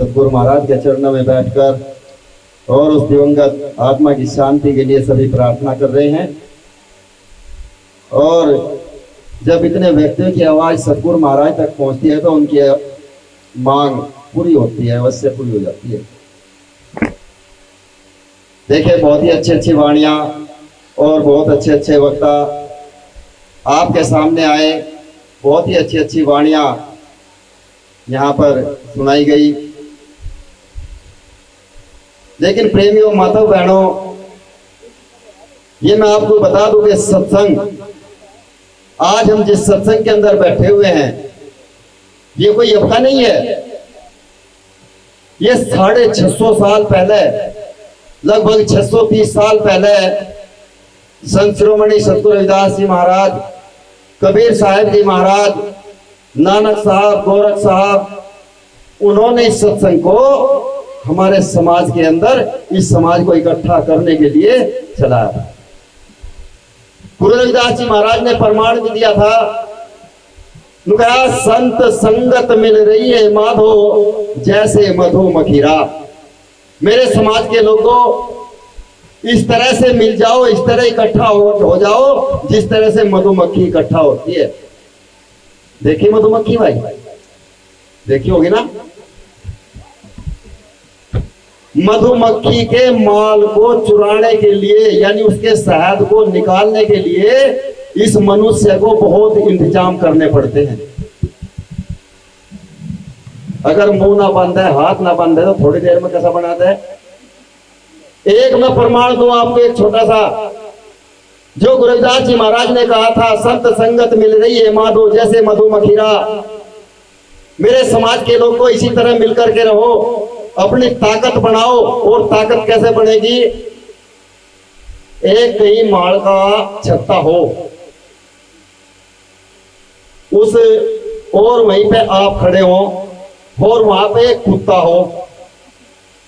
सतगुरु महाराज के चरणों में बैठकर और उस दिवंगत आत्मा की शांति के लिए सभी प्रार्थना कर रहे हैं। और जब इतने व्यक्तियों की आवाज सतगुरु महाराज तक पहुंचती है तो उनकी मांग पूरी होती है, अवश्य पूरी हो जाती है। देखिए, बहुत ही अच्छी अच्छी वाणियां और बहुत अच्छे अच्छे वक्ता आपके सामने आए। बहुत ही अच्छी अच्छी वाणियां यहाँ पर सुनाई गई। लेकिन प्रेमियों, माताओं, बहनों, ये मैं आपको बता दूं कि सत्संग, आज हम जिस सत्संग के अंदर बैठे हुए हैं, ये कोई अफवाह नहीं है। ये 650 साल पहले, लगभग 630 साल पहले संत शिरोमणि सतगुरु रविदास जी महाराज, कबीर साहब जी महाराज, नानक साहब, गोरख साहब, उन्होंने इस सत्संग को हमारे समाज के अंदर, इस समाज को इकट्ठा करने के लिए चलाया। गुरु रविदास जी महाराज ने प्रमाण भी दिया था, कहा संत संगत मिल रही है माधो जैसे मधुमक्खीरा। मेरे समाज के लोगों, इस तरह से मिल जाओ, इस तरह इकट्ठा हो जाओ जिस तरह से मधुमक्खी इकट्ठा होती है। देखिए मधुमक्खी भाई, देखी होगी ना। मधुमक्खी के माल को चुराने के लिए, यानी उसके शहद को निकालने के लिए इस मनुष्य को बहुत इंतजाम करने पड़ते हैं। अगर मुंह ना बंद है, हाथ ना बंद है, तो थोड़ी देर में कैसा बनाता है। एक मैं प्रमाण दूं आपको, एक छोटा सा, जो गुरु रविदास जी महाराज ने कहा था, संत संगत मिल रही है माधो जैसे मधुमक्खीरा। मेरे समाज के लोग को इसी तरह मिलकर के रहो, अपनी ताकत बढ़ाओ। और ताकत कैसे बढ़ेगी? एक ही माल का छत्ता हो, उस और वहीं पे आप खड़े हो, और वहां पे एक कुत्ता हो,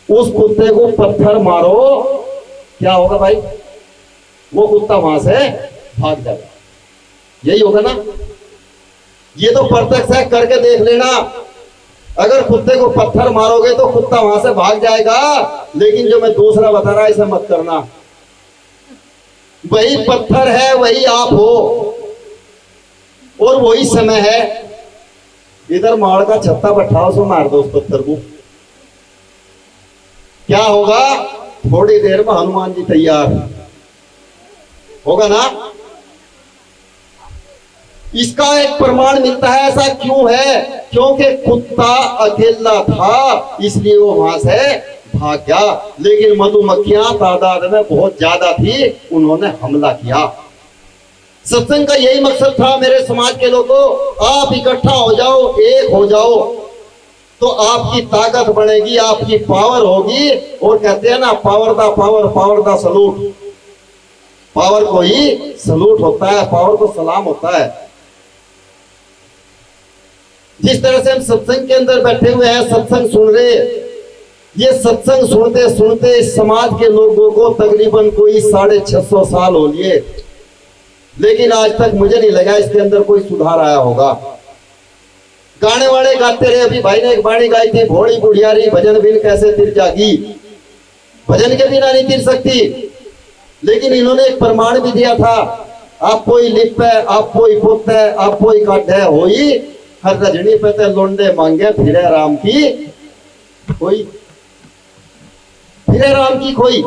उस कुत्ते को पत्थर मारो, क्या होगा भाई? वो कुत्ता वहां से भाग जाएगा। यही होगा ना। ये तो प्रत्यक्ष है, करके देख लेना। अगर कुत्ते को पत्थर मारोगे तो कुत्ता वहां से भाग जाएगा, लेकिन जो मैं दूसरा बता रहा इसे मत करना। वही पत्थर है, वही आप हो, और वही समय है। इधर माड़ का छत्ता बैठाओ, सो मार दो उस पत्थर को, क्या होगा? थोड़ी देर में हनुमान जी तैयार होगा ना। इसका एक प्रमाण मिलता है। ऐसा क्यों है? क्योंकि कुत्ता अकेला था, इसलिए वो वहां से भाग गया। लेकिन मधुमक्खियां तादाद में बहुत ज्यादा थी, उन्होंने हमला किया। सत्संग का यही मकसद था, मेरे समाज के लोगों, आप इकट्ठा हो जाओ, एक हो जाओ, तो आपकी ताकत बढ़ेगी, आपकी पावर होगी। और कहते हैं ना, पावर दा पावर, पावर दा सलूट। पावर को ही सलूट होता है, पावर को सलाम होता है। जिस तरह से हम सत्संग के अंदर बैठे हुए हैं, सत्संग सुन रहे, ये सत्संग सुनते सुनते समाज के लोगों को तकरीबन कोई 650 साल हो लिए, लेकिन आज तक मुझे नहीं लगा इसके अंदर कोई सुधार आया होगा। गाने वाले गाते रहे। अभी भाई ने एक बाणी गाई थी, भोली बुढ़ियारी भजन बिन कैसे तिर जागी। भजन के बिना नहीं तिर सकती। लेकिन इन्होंने एक प्रमाण भी दिया था, आप कोई लिप है, आप कोई पुत है, आप कोई काट है होई, हर रजनी पे ते लोंडे मांगे फिरे राम की कोई, फिरे राम की कोई।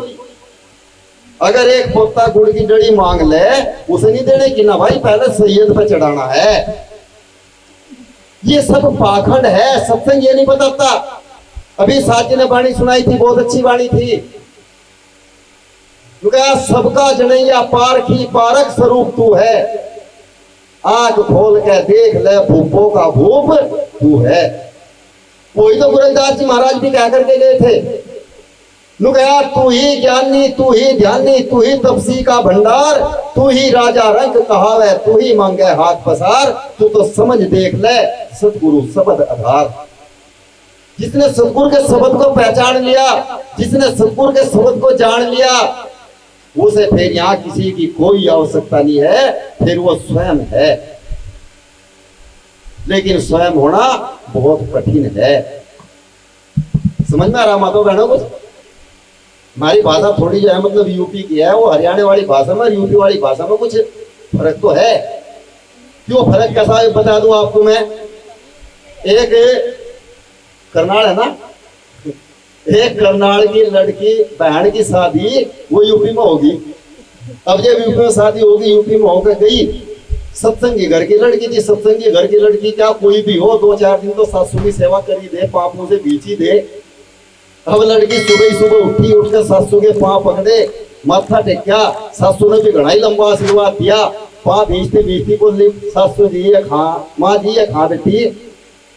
अगर एक पोता गुड़ की डड़ी मांग ले, उसे नहीं देने की ना भाई, पहले सैयद पे चढ़ाना है। ये सब पाखंड है, सत्संग ये नहीं बताता। अभी साथी ने वाणी सुनाई थी, बहुत अच्छी वाणी थी। सबका जनैया पारखी पारक स्वरूप तू है, आंख खोल के देख ले भूपों का भूप तू है। वही तो गुरु रविदास जी महाराज भी कह करके गए थे, गया तू ही ज्ञानी, तू ही ध्यानी, तू ही तपसी का भंडार, तू ही राजा रंग कहावे, तू ही मांगे हाथ पसार, तू तो समझ देख ले सतगुरु शब्द आधार। जिसने सतगुरु के शब्द को पहचान लिया, जिसने सतगुरु के शब्द को जान लिया, उसे फिर यहाँ किसी की कोई आवश्यकता नहीं है, फिर वो स्वयं है। लेकिन स्वयं होना बहुत कठिन है। समझ में आ रहा माता बहनों को? हमारी भाषा थोड़ी जो है मतलब यूपी की है, वो हरियाणा वाली भाषा में और यूपी वाली भाषा में कुछ फर्क तो है। क्यों फर्क कैसा है बता दूं आपको मैं। एक करनाल है ना, एक करनाल की लड़की बहन की शादी वो यूपी में होगी। अब जब यूपी में शादी होगी, यूपी में होकर गई, सत्संगी घर की लड़की थी। सत्संगी घर की लड़की क्या कोई भी हो, 2-4 दिन तो सासू की सेवा करी दे, पापों से बीची दे। अब लड़की सुबह उठी, उठकर सासू के पांव पकड़े, माथा टेक्या। सासू ने भी घना ही लंबा आशीर्वाद दिया। पांव भीजती भीजती बोली, सासू जी ये खा, माँ जी ये खा बेटी,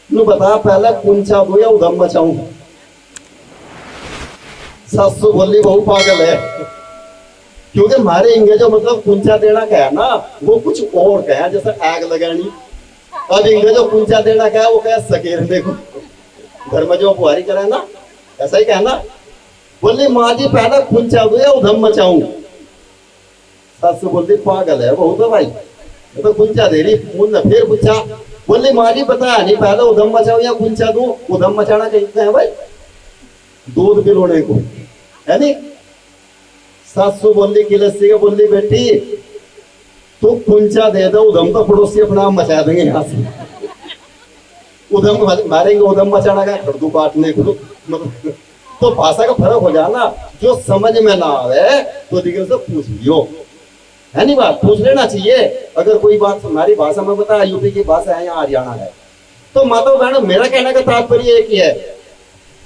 तू बता पहले कुंचा दो या उधम मचाऊं। सासू बोली बहु पागल है, क्योंकि हमारे इंगे जो मतलब कुंचा देना क्या है ना, वो कुछ और क्या है, जैसे आग लगानी। अब इंगे जो कुंचा देना क्या है, वो क्या सकेरने को घर में जो बुहारी करे ना, ऐसा ही कहना। बोली माँ जी पहले कुंचा दो या उधम मचाऊं। सासू बोलती पागल है बहुत है भाई, तो कुंचा दे रही। ने फिर पूछा, बोली माँ जी पता नहीं पहले उधम मचाऊं या कुंचा दूं। उधम मचाना कहते हैं भाई दूध पिलोने को, है नी। सासू बोली की लस्सी के, बोली बेटी तू कुंचा दे दो, उधम तो पड़ोसी अपना आप मचा देंगे यहाँ से। उधम मारेंगे, उधम मचाना का खड़दू काटने को। तो भाषा का फर्क हो जाना, जो समझ में ना आवे तो दिग्गज से पूछ लियो, है नहीं बात, पूछ लेना चाहिए। अगर कोई बात हमारी भाषा में बता, यूपी की भाषा है या हरियाणा है। तो माता बहनों मेरा कहने का तात्पर्य एक ही है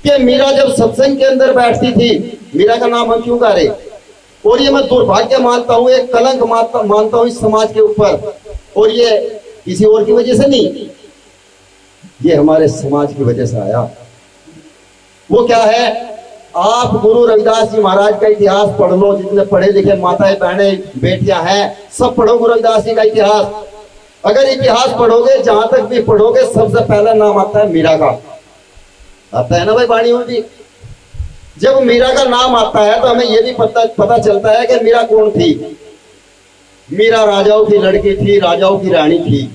कि मीरा जब सत्संग के अंदर बैठती थी, मीरा का नाम हम क्यों गा रहे, और ये मैं दुर्भाग्य मानता हूं, एक कलंक मानता हूं इस समाज के ऊपर। और ये किसी और की वजह से नहीं, ये हमारे समाज की वजह से आया। वो क्या है, आप गुरु रविदास जी महाराज का इतिहास पढ़ लो, जितने पढ़े लिखे माताएं बहनें बेटियां हैं सब पढ़ो गुरु रविदास जी का इतिहास। अगर इतिहास पढ़ोगे, जहां तक भी पढ़ोगे, सबसे पहला नाम आता है मीरा का, आता है ना भाई वाणी में भी। जब मीरा का नाम आता है तो हमें यह भी पता चलता है कि मीरा कौन थी। मीरा राजाओं की लड़की थी, राजाओं की रानी थी,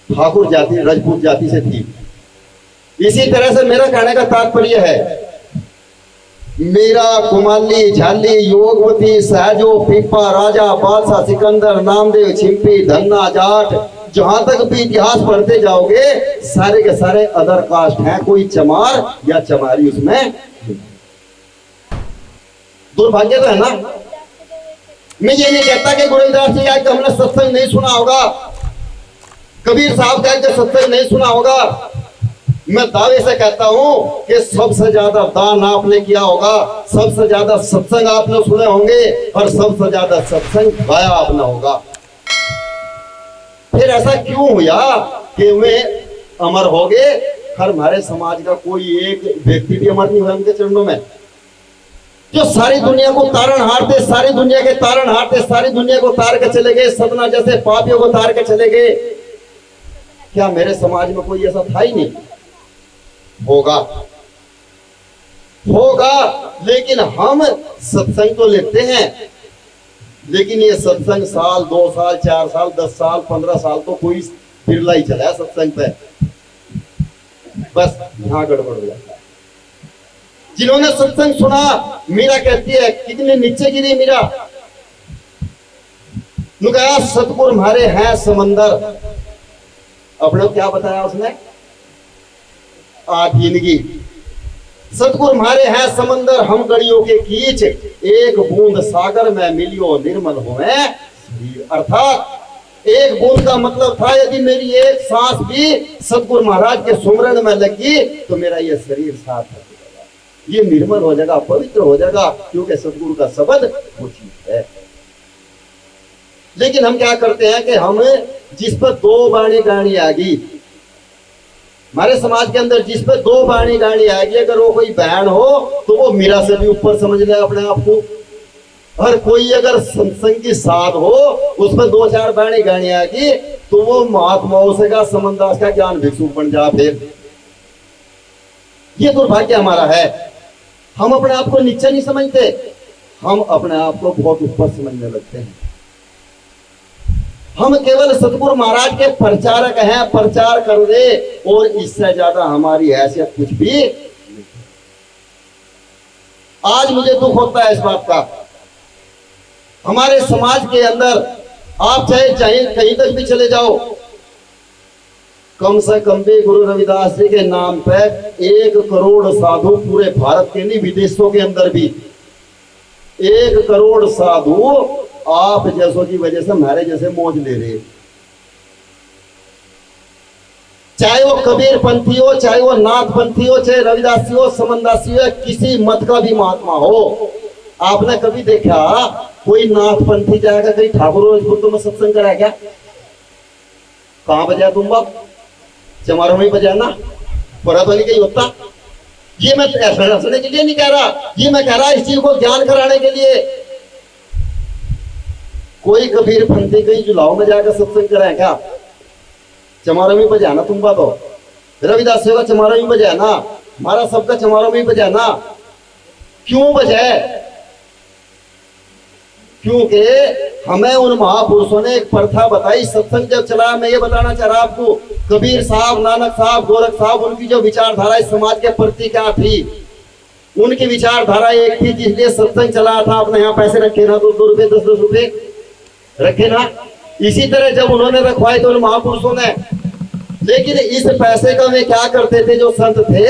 ठाकुर जाति राजपूत जाति से थी। इसी तरह से मेरा कहने का तात्पर्य है, मीरा, कुमाली, झाली, योगवती, सहजो, पीपा, राजा, बादशाह, सिकंदर, नामदेव, छिंपी, धन्ना, जाट, जहां तक भी इतिहास पढ़ते जाओगे सारे के सारे अदर कास्ट हैं, कोई चमार या चमारी उसमें। दुर्भाग्य तो है ना। मैं ये नहीं कहता कि गुरु रविदास जी का हमने सत्संग नहीं सुना होगा, कबीर साहब का सत्संग नहीं सुना होगा। मैं दावे से कहता हूं कि सबसे ज्यादा दान आपने किया होगा, सबसे ज्यादा सत्संग आपने सुने होंगे, और सबसे ज्यादा सत्संग गाया आपने होगा। फिर ऐसा क्यों हुआ कि वे अमर हो गए, हर हमारे समाज का कोई एक व्यक्ति भी अमर नहीं हुआ उनके चरणों में। जो सारी दुनिया को तारण हारते, सारी दुनिया के तारण हारते, सारी दुनिया को तार के चले गए, सतना जैसे पापियों को तार के चले गए, क्या मेरे समाज में कोई ऐसा था ही नहीं? होगा, होगा, लेकिन हम सत्संग तो लेते हैं, लेकिन ये सत्संग साल 2 साल 4 साल 10 साल 15 साल तो कोई बिरला ही चला है सत्संग पे। बस यहां गड़बड़ हो जाता है। जिन्होंने सत्संग सुना, मीरा कहती है कितने नीचे गिरी मीरा। कहा सतगुरु हमारे हैं समंदर, अपने क्या बताया उसने, आधीनगी। सतगुरु हमारे हैं समंदर, हम गड़ियों के कीच, एक बूंद सागर में मिलियो निर्मल होए शरीर। अर्थात एक बूंद का मतलब था, यदि मेरी एक सांस भी सतगुरु महाराज के सुमरन में लगी तो मेरा ये शरीर साफ हो जाएगा, ये निर्मल हो जाएगा, पवित्र हो जाएगा, क्योंकि सतगुरु का शब्द वो चीज है। लेकिन हम क्या करते हैं कि हम जिस पर 2 बाणी गानी आ गई, हमारे समाज के अंदर जिस पर 2 बाणी गानी आ गई, अगर वो कोई बहन हो तो वो मीरा से भी ऊपर समझ ले अपने आप को। और कोई अगर सत्संग की साध हो, उस पर 2-4 बाणी गानी आ गई तो वो महात्माओं से का समनदास का ज्ञान भिक्षु बन जा। फिर ये दुर्भाग्य हमारा है। हम अपने आप को नीचे नहीं समझते, हम अपने आप को बहुत ऊपर समझने लगते हैं। हम केवल सतगुरु महाराज के प्रचारक हैं, प्रचार कर दे, और इससे ज्यादा हमारी हैसियत कुछ भी नहीं। आज मुझे दुख होता है इस बात का। हमारे समाज के अंदर आप चाहे चाहे कहीं तक भी चले जाओ, कम से कम भी गुरु रविदास जी के नाम पे 1 करोड़ साधु पूरे भारत के नहीं, विदेशों के अंदर भी 1 करोड़ साधु आप जैसों की वजह से हमारे जैसे मौज ले रहे। चाहे वो कबीर पंथी हो, चाहे वो नाथ पंथी हो, चाहे रविदासी हो, समनदासी हो, किसी मत का भी महात्मा हो। आपने कभी देखा कोई नाथ पंथी जाएगा कहीं ठाकुर राजपूतों में सत्संग कराया क्या? कहां बजाया तुम बाप? चमारों में बजाया ना, परा तो नहीं कहीं होता। ये मैं हंसने के लिए नहीं कह रहा, ये मैं कह रहा इस चीज को ज्ञान कराने के लिए। कोई कबीर पंथी कहीं जुलाओ में जाकर सत्संग कराए क्या? चमारों में बजाना तुम बात हो। रविदास का चमारों में बजाना, हमारा सबका चमारों में बजाना। क्यों बजाए? क्योंकि हमें उन महापुरुषों ने एक प्रथा बताई। सत्संग जब चला, मैं ये बताना चाह रहा आपको, कबीर साहब, नानक साहब, गोरख साहब, उनकी जो विचारधारा इस समाज के प्रति क्या थी, उनकी विचारधारा एक थी जिसलिए सत्संग चला था। आपने यहाँ पैसे रखे ना, 2 रुपए 10 रुपए रखे ना। इसी तरह जब उन्होंने रखवाए तो उन महापुरुषों ने, लेकिन इस पैसे का वे क्या करते थे जो संत थे,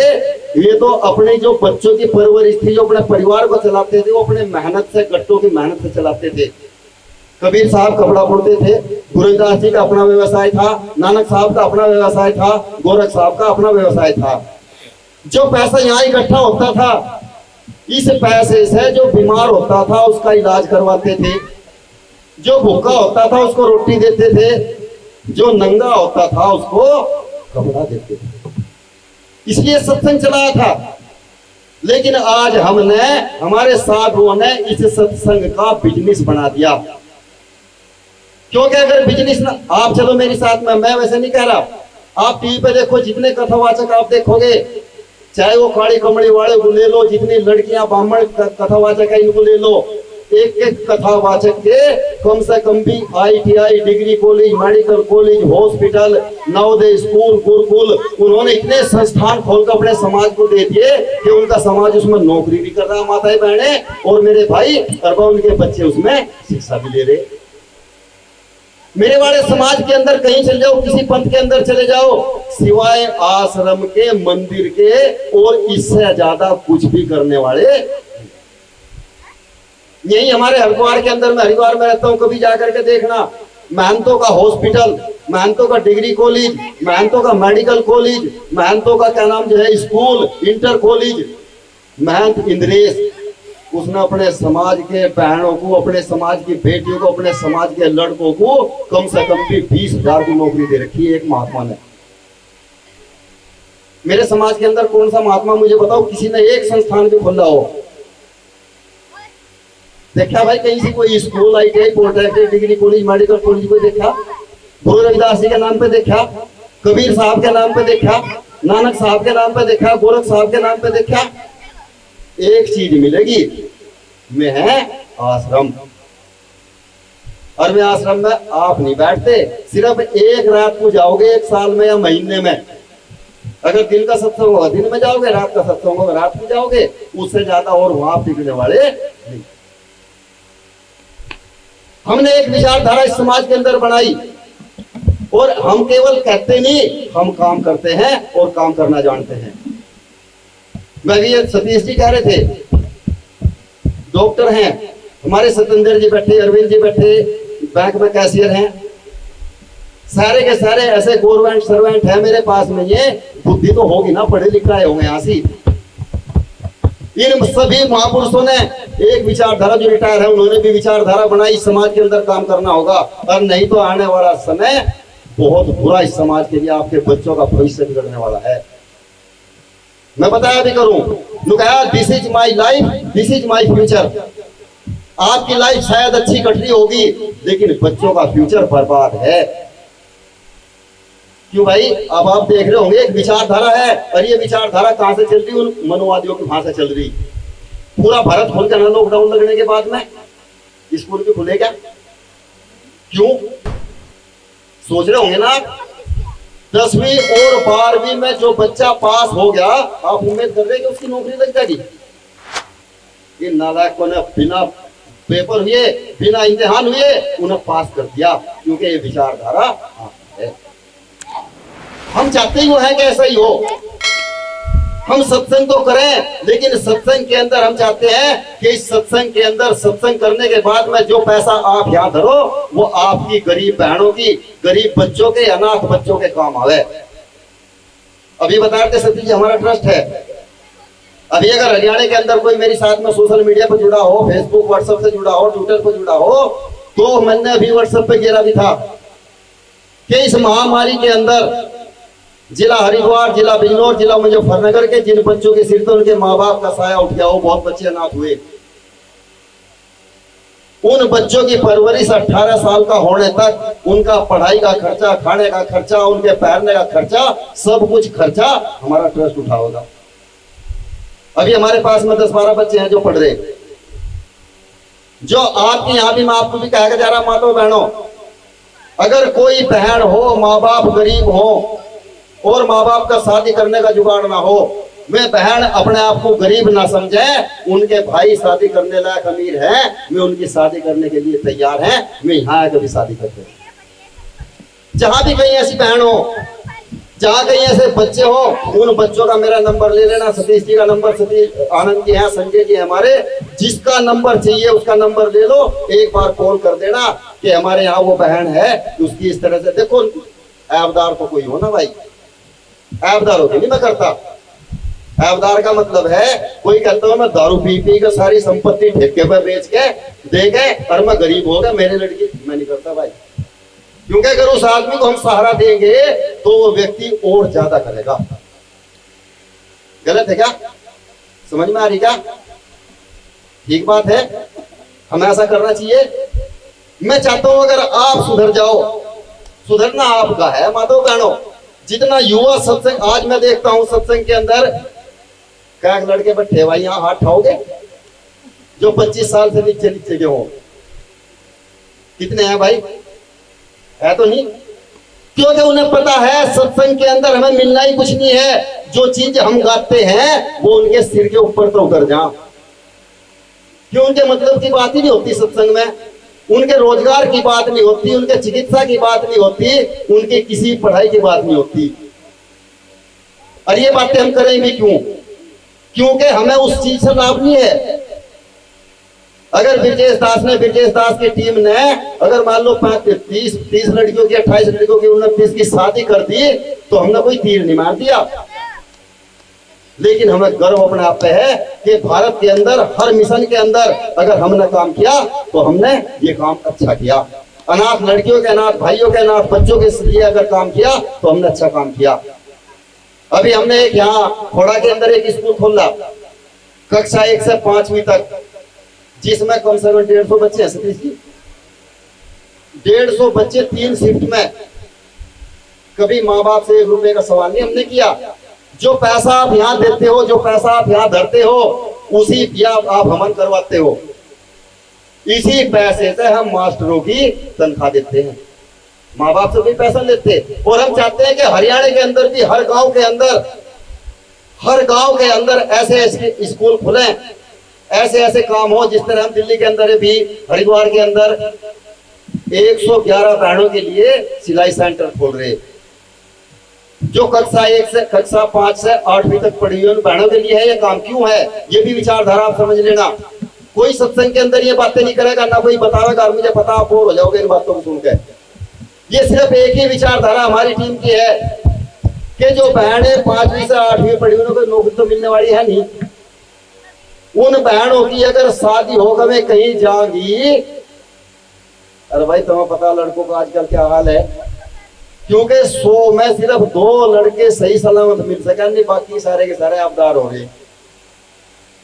ये तो अपने जो बच्चों की परवरिश थी, जो अपने परिवार को चलाते थे, वो अपने मेहनत से, गट्टों की मेहनत से चलाते थे। कबीर साहब कपड़ा बुनते थे, गुरु रविदास जी का अपना व्यवसाय था, नानक साहब का अपना व्यवसाय था, गोरख साहब का अपना व्यवसाय था। जो पैसा यहाँ इकट्ठा होता था, इस पैसे से जो बीमार होता था उसका इलाज करवाते थे, जो भूखा होता था उसको रोटी देते थे, जो नंगा होता था उसको कपड़ा देते थे। इसलिए सत्संग चलाया था। लेकिन आज हमने, हमारे साधुओं ने इस सत्संग का बिजनेस बना दिया। क्योंकि अगर बिजनेस ना, आप चलो मेरे साथ में, मैं वैसे नहीं कह रहा, आप टीवी पे देखो, जितने कथावाचक आप देखोगे, चाहे वो काली कमड़ी वाले को ले लो, जितनी लड़कियां ब्राह्मण कथावाचक है इनको ले लो, एक एक कथावाचक के कम से कम भी ITI, degree college, medical college, hospital, Navodaya school, Gurukul, उन्होंने इतने संस्थान खोलकर अपने समाज को दे दिए कि उनका समाज उसमें नौकरी भी कर रहा है, माताएं बहने और मेरे भाई, और उनके बच्चे उसमें शिक्षा भी ले रहे। मेरे वाले समाज के अंदर कहीं चले जाओ, किसी पंथ के अंदर चले जाओ, सिवाय आश्रम के, मंदिर के, और इससे ज्यादा कुछ भी करने वाले। यही हमारे हरिद्वार के अंदर, मैं हरिद्वार में रहता हूँ, कभी जाकर के देखना, महंतों का हॉस्पिटल, महंतों का डिग्री कॉलेज, महंतों का मेडिकल कॉलेज, महंतों का क्या नाम जो है स्कूल, इंटर कॉलेज। महंत इंद्रेश, उसने अपने समाज के बहनों को, अपने समाज की बेटियों को, अपने समाज के लड़कों को कम से कम भी 20,000 की नौकरी दे रखी है एक महात्मा ने। मेरे समाज के अंदर कौन सा महात्मा मुझे बताओ, किसी ने एक संस्थान भी खोला हो? देखा भाई कहीं से कोई school, ITI, polytechnic, degree college, medical college कोई देखा? गुरु रविदास जी के नाम पे देखा, कबीर साहब के नाम पे देखा, नानक साहब के नाम पे देखा, गोरख साहब के नाम पे देखा? एक चीज मिलेगी, में है आश्रम। और मैं आश्रम में आप नहीं बैठते, सिर्फ एक रात को जाओगे, एक साल में या महीने में। अगर दिन का सत्संग होगा दिन में जाओगे, रात का सत्संग होगा रात में जाओगे, उससे ज्यादा और वहां टिकने वाले नहीं। हमने एक विचारधारा इस समाज के अंदर बनाई, और हम केवल कहते नहीं, हम काम करते हैं और काम करना जानते हैं। मैं भी सतीश जी कह रहे थे, डॉक्टर हैं हमारे, सत्येंद्र जी बैठे, अरविंद जी बैठे, बैंक में कैशियर हैं, सारे के सारे ऐसे गवर्नमेंट सर्वेंट है मेरे पास में। ये बुद्धि तो होगी ना, पढ़े लिखे आए होंगे यहाँ से। इन सभी महापुरुषों ने एक विचारधारा, जो रिटायर है उन्होंने भी विचारधारा बनाई, समाज के अंदर काम करना होगा, और नहीं तो आने वाला समय बहुत बुरा इस समाज के लिए, आपके बच्चों का भविष्य बिगड़ने वाला है। मैं बताया भी करूं, this is my life, this is my future. आपकी लाइफ शायद अच्छी कट रही होगी, लेकिन बच्चों का फ्यूचर बर्बाद है। क्यों भाई? अब आप देख रहे होंगे, एक विचारधारा है, और ये विचारधारा कहां से चल रही? उन मनुवादियों की वहां से चल रही। पूरा भारत खोल कर लॉकडाउन लगने के बाद में स्कूल भी खुलेगा। क्यों? सोच रहे होंगे ना आप, 10वीं और 12वीं में जो बच्चा पास हो गया, आप उम्मीद कर रहे हैं कि उसकी नौकरी लग जाएगी? ये नालायकों ने बिना पेपर हुए, बिना इम्तिहान हुए उन्हें पास कर दिया, क्योंकि ये विचारधारा है। हम चाहते ही वो है कि ऐसा ही हो। हम सत्संग तो करें, लेकिन सत्संग के अंदर हम चाहते हैं कि इस सत्संग के अंदर सत्संग करने के बाद में जो पैसा आप यहाँ धरो, वो आपकी गरीब बहनों की, गरीब बच्चों के, अनाथ बच्चों के काम आवे। अभी बता रहे थे सतीश जी, हमारा ट्रस्ट है। अभी अगर हरियाणा के अंदर कोई मेरे साथ में सोशल मीडिया पर जुड़ा हो, फेसबुक व्हाट्सएप से जुड़ा हो, ट्विटर पर जुड़ा हो, तो मैंने अभी व्हाट्सएप पे गिरा भी था कि इस महामारी के अंदर जिला हरिद्वार, जिला बिजनौर, जिला मुजफ्फरनगर के जिन बच्चों के सिर पर उनके माँ बाप का साया उठ गया हो, बहुत बच्चे अनाथ हुए, उन बच्चों की परवरिश 18 साल का होने तक, उनका पढ़ाई का खर्चा, खाने का खर्चा, उनके पहनने का खर्चा, सब कुछ खर्चा हमारा ट्रस्ट उठाएगा। अभी हमारे पास में 10-12 बच्चे हैं जो पढ़ रहे, जो आपके यहाँ भी, मैं आपको भी कहा जा रहा, माताओं बहनों, अगर कोई बहन हो, माँ बाप गरीब हो और माँ बाप का शादी करने का जुगाड़ ना हो, मैं बहन अपने आप को गरीब ना समझे, उनके भाई शादी करने लायक अमीर है, मैं उनकी शादी करने के लिए तैयार है, मैं यहाँ आकर भी शादी करते हैं। जहां भी कहीं ऐसी बहन हो, जहां कहीं ऐसे बच्चे हो, उन बच्चों का मेरा नंबर ले लेना, सतीश जी का नंबर, सतीश आनंद जी है, संजय जी हमारे, जिसका नंबर चाहिए उसका नंबर ले लो, एक बार कॉल कर देना कि हमारे यहाँ वो बहन है, उसकी इस तरह से। देखो, ऐबदार तो कोई हो ना भाई, ऐबदार होती नहीं मैं करता। ऐबदार का मतलब है, कोई कहता हूँ मैं दारू पी पी कर सारी संपत्ति ठेके पर बेच के दे गए और मैं गरीब हो गया, मेरे लड़की, मैं नहीं करता भाई। क्योंकि अगर उस आदमी को हम सहारा देंगे तो वो व्यक्ति और ज्यादा करेगा। गलत है क्या? समझ में आ रही क्या? ठीक बात है, हमें ऐसा करना चाहिए। मैं चाहता हूं अगर आप सुधर जाओ, सुधरना आपका है माधव बहनों। जितना युवा सत्संग, आज मैं देखता हूं सत्संग के अंदर क्या लड़के बैठे भाई, यहाँ हाथ उठाओगे जो 25 साल से नीचे नीचे के हो, कितने हैं भाई? है तो नहीं? क्योंकि उन्हें पता है सत्संग के अंदर हमें मिलना ही कुछ नहीं है, जो चीज हम गाते हैं वो उनके सिर के ऊपर तो उतर जा। क्यों? उनके मतलब की बात ही नहीं होती सत्संग में, उनके रोजगार की बात नहीं होती, उनके चिकित्सा की बात नहीं होती, उनकी किसी पढ़ाई की बात नहीं होती। और ये बातें हम करेंगे क्यों? क्योंकि हमें उस चीज से लाभ नहीं है। अगर ब्रजेश दास ने, ब्रजेश दास की टीम ने अगर मान लो 30 लड़कियों की, 28 लड़कियों की, 29 की शादी कर दी, तो हमने कोई तीर नहीं मार दिया। लेकिन हमें गर्व अपने आप पे है कि भारत के अंदर हर मिशन के अंदर अगर हमने काम किया तो हमने ये काम अच्छा किया। अनाथ लड़कियों के, अनाथ भाइयों के, अनाथ बच्चों के लिए अगर काम किया तो हमने अच्छा काम किया। अभी हमने एक यहाँ खोड़ा के अंदर एक स्कूल खोला, कक्षा 1 से 5वीं तक, जिसमें कम से कम 150 बच्चे हैं सतीश जी, 150 बच्चे 3 शिफ्ट में। कभी माँ बाप से 1 रुपए का सवाल नहीं हमने किया। जो पैसा आप यहाँ देते हो, जो पैसा आप यहाँ धरते हो, उसी आप हमन करवाते हो, इसी पैसे से हम मास्टरों की तनख्वाह देते हैं, माँ बाप से भी पैसा लेते। और हम चाहते हैं कि हरियाणा के अंदर भी हर गांव के अंदर ऐसे ऐसे स्कूल खुले, ऐसे ऐसे काम हो, जिस तरह हम दिल्ली के अंदर भी, हरिद्वार के अंदर 111 बहनों के लिए सिलाई सेंटर खोल रहे, जो कक्षा 1 से कक्षा 5 से 8वीं तक पढ़ी हुई उन बहनों के लिए है। ये काम क्यों है? ये भी विचारधारा आप समझ लेना। कोई सत्संग के अंदर ये बातें नहीं करेगा, ना कोई बतावेगा, मुझे पता, आप बोर हो जाओगे इन बातों को सुनकर। ये सिर्फ एक ही विचारधारा हमारी टीम की है कि जो बहनें 5वीं से 8वीं पढ़ी उनको नौकरी तो मिलने वाली है नहीं, उन बहनों की अगर शादी होगा वे कहीं जाएंगी। अरे भाई तुम्हें पता लड़कों का आजकल क्या हाल है, क्योंकि 100 में सिर्फ 2 लड़के सही सलामत मिल सके, नहीं बाकी सारे के सारे आबदार हो गए।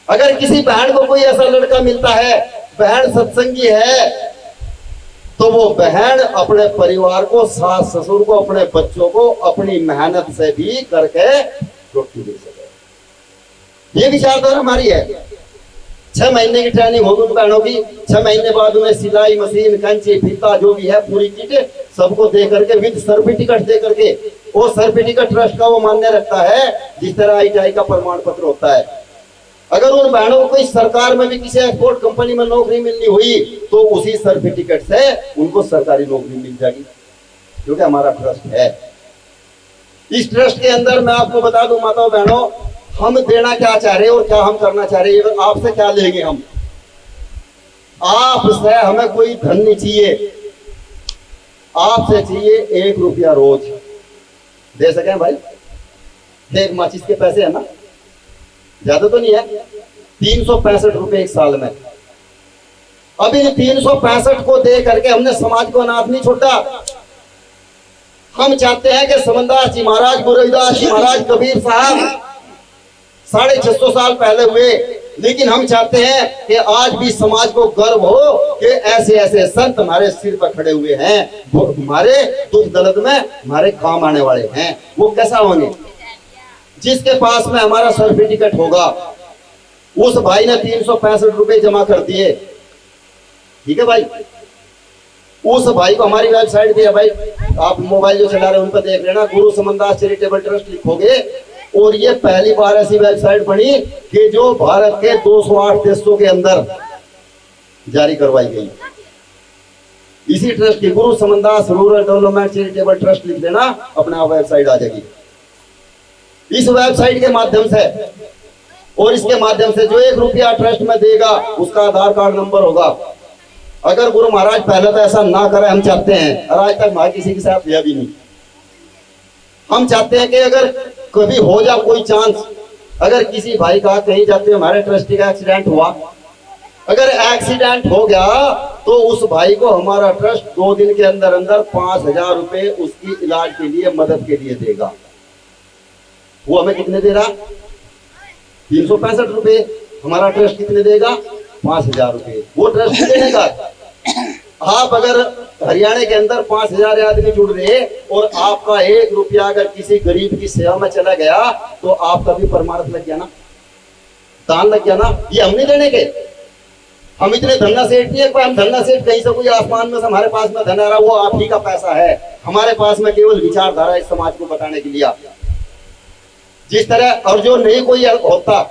अगर किसी बहन को कोई ऐसा लड़का मिलता है, बहन सत्संगी है, तो वो बहन अपने परिवार को, सास ससुर को, अपने बच्चों को अपनी मेहनत से भी करके रोटी दे सके। ये विचारधारा हमारी है। 6 महीने की ट्रेनिंग होगी बहनों की, 6 महीने बाद उन्हें सिलाई मशीन, कंची, फीता जो भी है पूरी किट सबको दे करके विद सर्टिफिकेट दे करके, वो सर्टिफिकेट ट्रस्ट का वो मान्य रखता है जिस तरह ITI का प्रमाण पत्र होता है। अगर उन बहनों को कोई सरकार में भी किसी एक्सपोर्ट कंपनी में नौकरी मिलनी हुई तो उसी सर्टिफिकेट से उनको सरकारी नौकरी मिल जाएगी, क्योंकि हमारा ट्रस्ट है। इस ट्रस्ट के अंदर मैं आपको बता दूं माताओं बहनों, हम देना क्या चाह रहे हैं और क्या हम करना चाह रहे हैं। आपसे क्या लेंगे हम? आपसे हमें कोई धन नहीं चाहिए, आपसे चाहिए 1 रुपया रोज दे सकें भाई। एक माचिस के पैसे है ना, ज्यादा तो नहीं है, 365 रुपए एक साल में। अब इन 365 को दे करके हमने समाज को अनाथ नहीं छोड़ा। हम चाहते हैं कि समनदास जी महाराज, गुरु रविदास जी महाराज, कबीर साहब 650 साल पहले हुए, लेकिन हम चाहते हैं कि आज भी समाज को गर्व हो कि ऐसे ऐसे संत हमारे सिर पर खड़े हुए हैं, वो हमारे दुख दर्द में हमारे काम आने वाले हैं। वो कैसा होंगे? जिसके पास में हमारा सर्टिफिकेट होगा। उस भाई ने 365 रुपए जमा कर दिए, ठीक है भाई। उस भाई को हमारी वेबसाइट भी है भाई, आप मोबाइल जो चला रहे हैं उन पर देख लेना, गुरु समनदास चैरिटेबल ट्रस्ट लिखोगे और ये पहली बार ऐसी वेबसाइट बनी कि जो भारत के 208 देशों के अंदर जारी करवाई गई। इसी ट्रस्ट की गुरु Samandas rural development charitable trust लिख देना, अपने आप वेबसाइट आ जाएगी। इस वेबसाइट के माध्यम से और इसके माध्यम से जो 1 रुपया ट्रस्ट में देगा उसका आधार कार्ड नंबर होगा। अगर गुरु महाराज पहले तो ऐसा ना करे, हम चाहते हैं, और आज तक हमारे किसी के साथ लिया भी नहीं। हम चाहते हैं कि अगर कभी हो जा कोई चांस, अगर किसी भाई का कहीं जाते हुए हमारे ट्रस्टी का एक्सीडेंट हुआ, अगर एक्सीडेंट हो गया तो उस भाई को हमारा ट्रस्ट 2 दिन के अंदर अंदर 5000 रुपए उसकी इलाज के लिए, मदद के लिए देगा। वो हमें कितने दे रहा? 365 रुपए। हमारा ट्रस्ट कितने देगा? 5000 रुपए। वो ट्रस्ट देने का। आप अगर हरियाणा के अंदर 5000 आदमी जुड़ रहे और आपका 1 रुपया अगर किसी गरीब की सेवा में चला गया तो आपका भी परमार्थ लग गया ना, दान लग गया ना। ये हम नहीं देने के, हम इतने धन्ना सेठ नहीं है, हम धन्ना सेठ कहीं से कोई आसमान में से हमारे पास में धन आ रहा, वो आप ही का पैसा है। हमारे पास में केवल विचारधारा इस समाज को बताने के लिए। जिस तरह, और जो नहीं कोई होता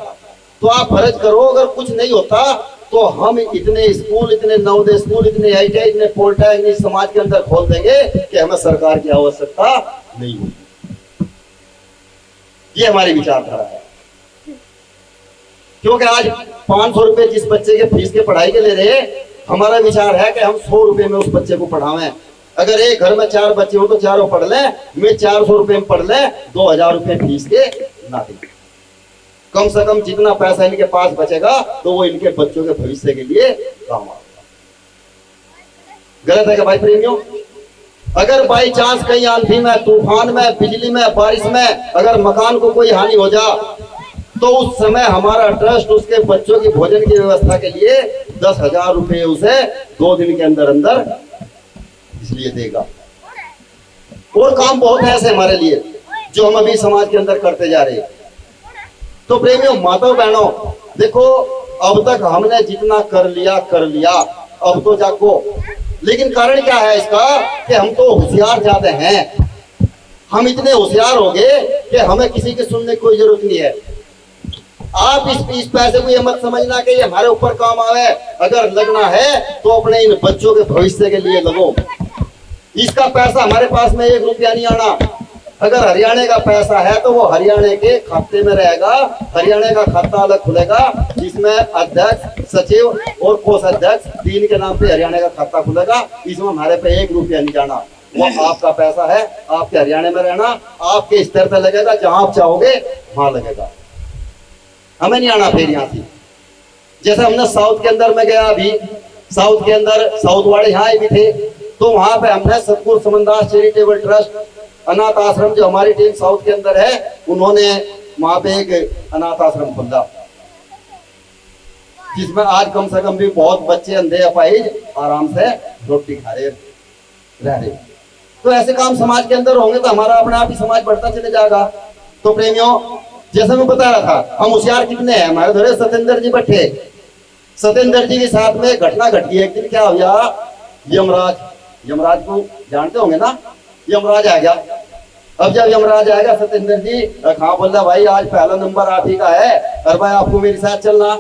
तो आप फर्ज करो, अगर कुछ नहीं होता तो हम इतने स्कूल, इतने नवोदय स्कूल, इतने ITI, इतने पॉलिटेक्निक समाज के अंदर खोल देंगे कि हमें सरकार की आवश्यकता नहीं होगी। ये हमारी विचारधारा है। क्योंकि आज 500 रुपए जिस बच्चे के फीस के पढ़ाई के ले रहे, हमारा विचार है कि हम 100 रुपए में उस बच्चे को पढ़ावें। अगर एक घर में 4 बच्चे हो तो चारों पढ़ लें, मैं 400 रुपए में पढ़ लें, 2000 रुपए फीस के ना दें। कम से कम जितना पैसा इनके पास बचेगा तो वो इनके बच्चों के भविष्य के लिए काम आएगा। गलत है क्या भाई प्रेमियों? अगर बाई चांस कहीं आंधी में, तूफान में, बिजली में, बारिश में अगर मकान को कोई हानि हो जा तो उस समय हमारा ट्रस्ट उसके बच्चों की भोजन की व्यवस्था के लिए 10,000 रुपए उसे 2 दिन के अंदर अंदर इसलिए देगा। और काम बहुत है ऐसे हमारे लिए जो हम अभी समाज के अंदर करते जा रहे हैं। तो प्रेमियों, माताओं बहनों, देखो अब तक हमने जितना कर लिया, अब तो जागो। लेकिन कारण क्या है इसका कि हम तो होशियार ज्यादा हैं। हम इतने होशियार हो गए कि हमें किसी की सुनने की कोई जरूरत नहीं है। आप इस पैसे को ये मत समझना कि ये हमारे ऊपर काम आवे। अगर लगना है तो अपने इन बच्चों के भविष्य के लिए लगो। इसका पैसा हमारे पास में 1 रुपया नहीं आना। अगर हरियाणा का पैसा है तो वो हरियाणा के खाते में रहेगा। हरियाणा का खाता अलग खुलेगा जिसमें अध्यक्ष, सचिव और कोषाध्यक्ष 3 के नाम पे हरियाणा का खाता खुलेगा। इसमें हमारे पे 1 रुपया नहीं जाना। वो आपका पैसा है, आपके हरियाणा में रहना, आपके स्तर पे लगेगा, जहां आप चाहोगे वहां लगेगा। हमें नहीं आना फिर यहाँ से। जैसे हमने साउथ के अंदर में गया, अभी साउथ के अंदर साउथ वाले यहाँ आए भी थे, तो वहां पे हमने सतगुरु समनदास चैरिटेबल ट्रस्ट अनाथ आश्रम, जो हमारी टीम साउथ के अंदर है, उन्होंने वहां पे एक अनाथ आश्रम खोला जिसमें आज कम से कम भी बहुत बच्चे अंधे अपाहिज आराम से रोटी खा रहे रह रहे। तो ऐसे काम समाज के अंदर होंगे तो हमारा अपने आप ही समाज बढ़ता चले जाएगा। तो प्रेमियों, जैसे मैं बता रहा था, हम होशियार कितने हैं। हमारे धरे सत्येंद्र जी बैठे, सत्येंद्र जी के साथ में घटना घटी। एक दिन क्या हुआ, यमराज यमराज को जानते होंगे ना, यमराज आ गया। अब जब यमराज आएगा सत्येंद्र जी, हाँ बोल रहा भाई आज पहला नंबर आप ही का है, और भाई आपको मेरे साथ चलना।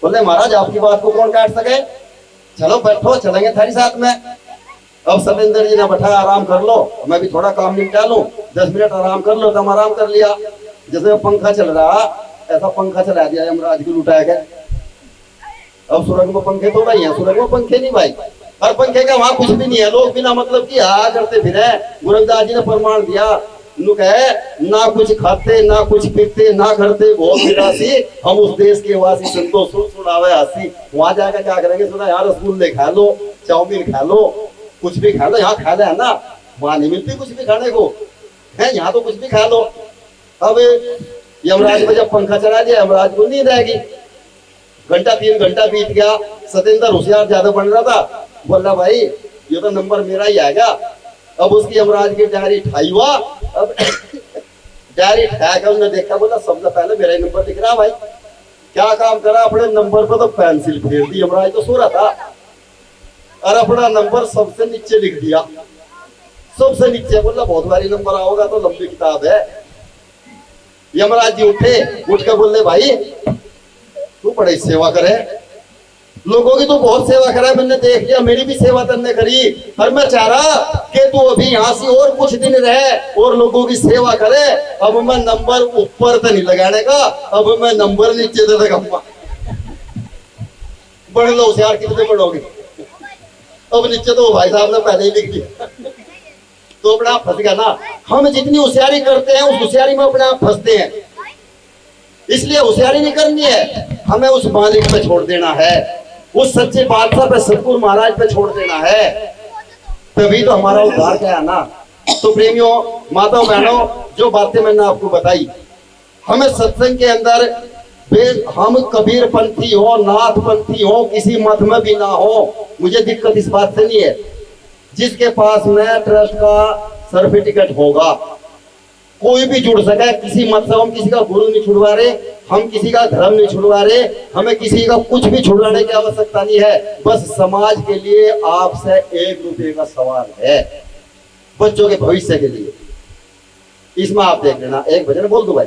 बोले महाराज आपकी बात को कौन काट सके, चलो बैठो चलेंगे थारी साथ में। अब सत्येंद्र जी ने बैठा आराम कर लो, मैं भी थोड़ा काम निपटा लूं, 10 मिनट आराम कर लो। तुम आराम कर लिया, जैसे पंखा चल रहा ऐसा पंखा चला दिया यमराज को लुटा के। अब सुरंग में पंखे तो नहीं है, सुरंग में पंखे नहीं भाई, और पंखे का वहां कुछ भी नहीं है, लोग बिना मतलब की हा करते फिरे। गोरखदास जी ने प्रमाण दिया, कहे ना कुछ खाते ना कुछ पीते ना करते बहुत निराशी, हम उस देश के वासी संतोष सुनावे हंसी। वहां जाकर क्या करेंगे, सुना यार रसगुल्ले खा लो, चाउमीन खा लो, कुछ भी खा लो, यहाँ खा है ना, वहां नहीं मिलती कुछ भी खाने को है, यहाँ तो कुछ भी खा लो। अब यमराज में जब पंखा चला दिया, यमराज को नींद आएगी। घंटा 3 घंटा बीत गया, सत्येंद्र होशियार ज्यादा बन रहा था, बोल रहा भाई ये तो नंबर मेरा ही आएगा। अब उसकी यमराज की डायरी ठाई हुआ, अब डायरी ठाया कर उसने देखा, बोला सबसे पहले मेरा ही नंबर दिख रहा भाई। क्या काम करा, अपने नंबर पर तो पेंसिल फेर दी, यमराज तो सो रहा था, और अपना नंबर सबसे नीचे लिख दिया, सबसे नीचे। बोला बहुत भारी नंबर आओगा तो लंबी किताब है। यमराज जी उठे, उठ कर बोले भाई तू बड़ी सेवा करे, लोगों की तो बहुत सेवा करा, मैंने देख लिया, मेरी भी सेवा तुमने करी, और मैं चाह रहा कि तू अभी यहाँ से और कुछ दिन रहे और लोगों की सेवा करे। अब मैं नंबर ऊपर तो नहीं लगाने का, अब मैं नंबर नीचे तो लगाऊंगा। बड़े लोग से यार कितने बढ़ोगे, अब नीचे तो भाई साहब ने पहले ही लिख दिया, तो अपने आप फंस गया ना। हम जितनी होशियारी करते हैं उस होशियारी में अपने आप फंसते हैं, इसलिए होशियारी नहीं करनी है, हमें उस मालिक पे छोड़ देना है, उस सच्चे बादशाह पे सतगुरु महाराज पे छोड़ देना है, तभी तो हमारा उद्धार क्या है ना। तो प्रेमियों, माताओं बहनों, जो बातें मैंने आपको बताई, हमें सत्संग के अंदर हम कबीर पंथी हो, नाथ पंथी हो, किसी मत में भी ना हो, मुझे दिक्कत इस बात से नहीं है। जिसके पास में ट्रस्ट का सर्टिफिकेट होगा, कोई भी जुड़ सके, किसी मत से हम किसी का गुरु नहीं छुड़वा रहे, हम किसी का धर्म नहीं छुड़वा रहे, हमें किसी का कुछ भी छुड़वाने की आवश्यकता नहीं है। बस समाज के लिए आपसे 1 रुपये का सवाल है, बच्चों के भविष्य के लिए। इसमें आप देख लेना, एक भजन बोल दो भाई।